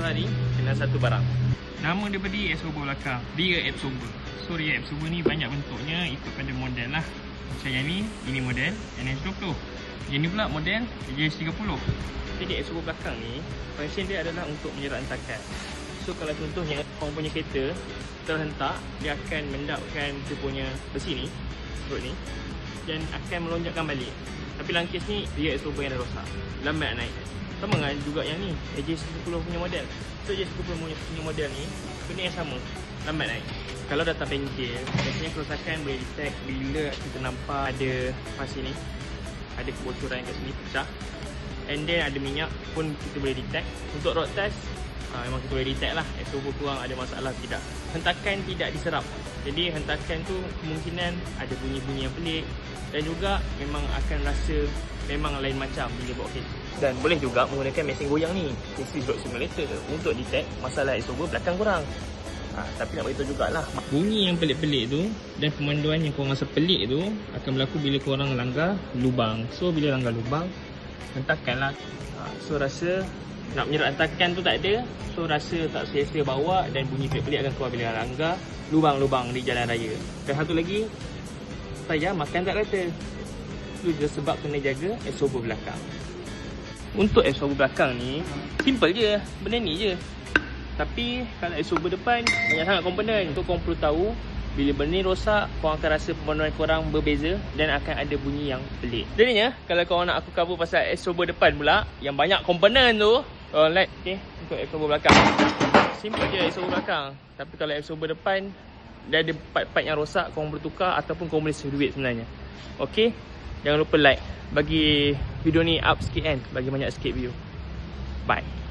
hari kena satu barang. Nama daripada absorber belakang, rear absorber. So rear absorber ni banyak bentuknya ikut pada model lah. Macam yang ni, ini model NH20. Yang ni pula model JS30. Jadi absorber belakang ni, function dia adalah untuk menyerap hentakan. So kalau contohnya orang punya kereta terhentak, dia akan mendapkan dia punya besi ni, strut ni, dan akan melonjakkan balik. Tapi dalam kes ni, rear absorber yang dah rosak, lambat naik. Sama dengan juga yang ni, JS10 punya model. So JS10 punya model ni benda yang sama, lambat naik. Kalau datang bengkel, biasanya kerosakan boleh detect bila kita nampak ada pas ni, ada kebocoran kat sini, pecah. And then ada minyak pun kita boleh detect. Untuk road test, memang kita boleh detect lah absorber kurang ada masalah tidak. Hentakan tidak diserap, jadi hentakan tu kemungkinan ada bunyi-bunyi yang pelik. Dan juga memang akan rasa memang lain macam bila bawa kereta. Dan boleh juga menggunakan mesin goyang ni, Chassis Road Simulator, untuk detect masalah absorber belakang kurang. Tapi nak beritahu jugalah, bunyi yang pelik-pelik tu dan pemanduan yang korang rasa pelik tu akan berlaku bila korang langgar lubang. So bila langgar lubang, hentakan lah. So rasa nak menyerap hentakan tu tak ada. So rasa tak selesa bawa dan bunyi pelik-pelik akan keluar bila langgar lubang-lubang di jalan raya. Dan satu lagi, saya makan tak rata. Itu je sebab kena jaga absorber belakang. Untuk absorber belakang ni, simple je, benda ni je. Tapi kalau absorber depan, banyak sangat komponen. Untuk korang perlu tahu, bila benda ni rosak, korang akan rasa pemanduan korang berbeza dan akan ada bunyi yang pelik. Jadinya, kalau korang nak aku cover pasal absorber depan pula, yang banyak komponen tu, korang like, untuk absorber belakang. Simple je absorber belakang. Tapi kalau absorber depan, dia ada part-part yang rosak, korang boleh tukar ataupun korang boleh save duit sebenarnya. Okay, jangan lupa like, bagi video ni up sikit kan, bagi banyak sikit view. Bye.